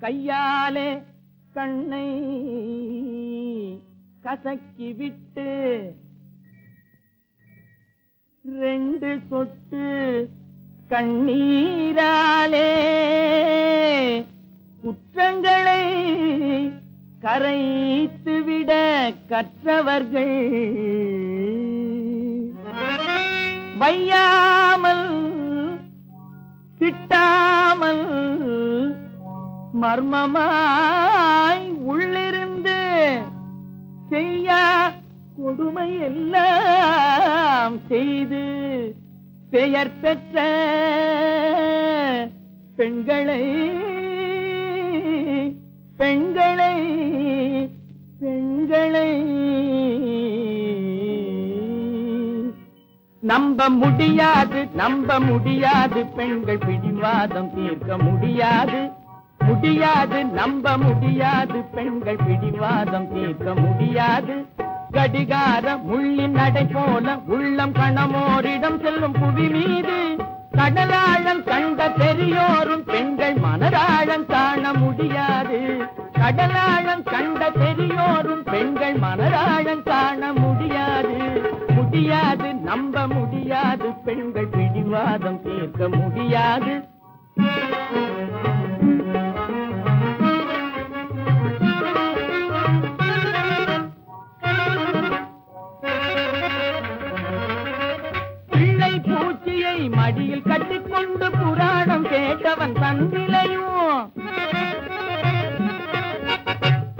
கையாலே கண்ணை கசக்கி விட்டு 2 சொட்டு கண்ணீராலே குற்றங்களை கரைத்துவிட கற்றவர்கள் வையாமல் திட்டாமல் மர்மமாய் உள்ளிருந்து செய்யா கொடுமை எல்லாம் செய்து பெயர் பெற்ற பெண்களை பெண்களை பெண்களை நம்ப முடியாது நம்ப முடியாது பெண்கள் பிடிவாதம் தீர்க்க முடியாது முடியாது நம்ப முடியாது பெண்கள் பிடிவாதம் தீர்க்க முடியாது கடிகார முள்ளின் நடை போல உள்ளம் கணமோரிடம் செல்லும் புவி மீது கடலாழம் கண்ட பெரியோரும் பெண்கள் மனதாழம் காண முடியாது கடலாழம் கண்ட பெரியோரும் பெண்கள் மனதாழம் காண முடியாது முடியாது நம்ப முடியாது பெண்கள் பிடிவாதம் தீர்க்க முடியாது பிள்ளை பூச்சியை மடியில் கட்டிக்கொண்டு புராணம் கேட்டவன் தன்னிலையும்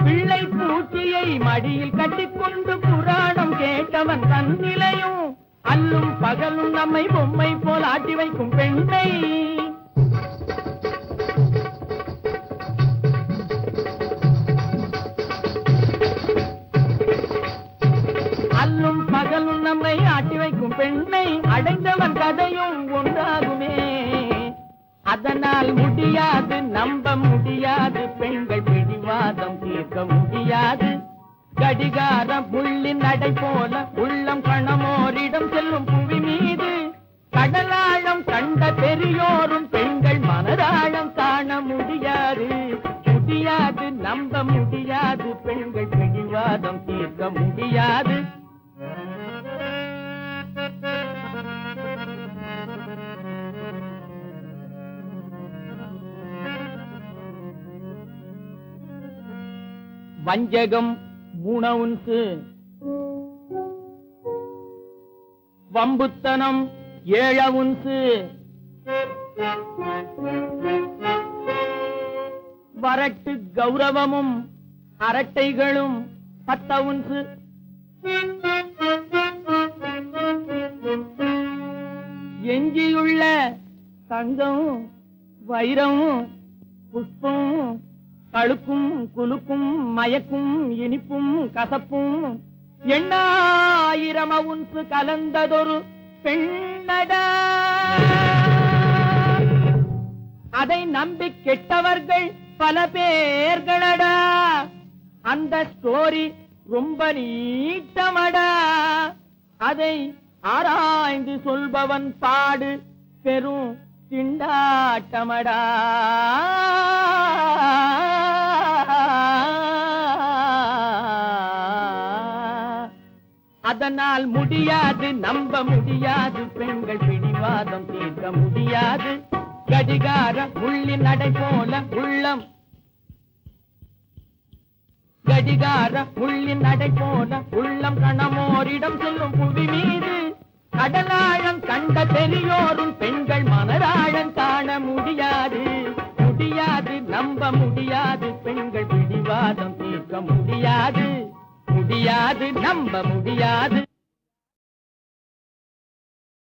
பிள்ளை பூச்சியை மடியில் கட்டிக்கொண்டு புராணம் கேட்டவன் தன்னிலையும் அல்லும் பகலும் நம்மை பொம்மை போல் ஆட்டி வைக்கும் பெண்ணை அல்லும் பகலும் நம்மை ஆட்டி வைக்கும் பெண்ணை அடைந்தவன் கதையும் ஒன்றாகுமே அதனால் முடியாது நம்ப முடியாது பெண்கள் பிடிவாதம் தீர்க்க முடியாது கடிகார புள்ளின் நடை போல உள்ளம் கணமோரிடம் செல்லும் புவி மீது கடலாழம் கண்ட பெரியோரும் பெண்கள் மனதாழம் காண முடியாது முடியாது நம்ப முடியாது பெண்கள் பிடிவாதம் தீர்க்க முடியாது வஞ்சகம் 3 அவுன்ஸ் வம்புத்தனம் 7 அவுன்ஸ் வரட்டு கௌரவமும் அரட்டைகளும் 10 அவுன்ஸ் எஞ்சியுள்ள தங்கம் வைரம் புஷ்பம் கழுக்கும் குலுக்கும் மயக்கும் இனிப்பும் கசப்பும் 8000 அவுன்ஸ் கலந்ததொரு பெண்ணடா அதை நம்பி கெட்டவர்கள் பல பேர்களடா அந்த ஸ்டோரி ரொம்ப நீட்டமடா அதை ஆராய்ந்து சொல்பவன் பாடு பெரும் திண்டாட்டமடா அதனால் முடியாது நம்ப முடியாது பெண்கள் பிடிவாதம் தீர்க்க முடியாது கடிகார முள்ளின் நடை போல உள்ளம் கடிகார முள்ளின் நடை போல உள்ளம் கணமோரிடம் செல்லும் புவி மீது கடலாழம் கண்ட பெரியோரும் பெண்கள் மனதாழம் காண முடியாது முடியாது நம்ப முடியாது பெண்கள் பிடிவாதம் தீர்க்க முடியாது முடியாது நம்ப முடியாது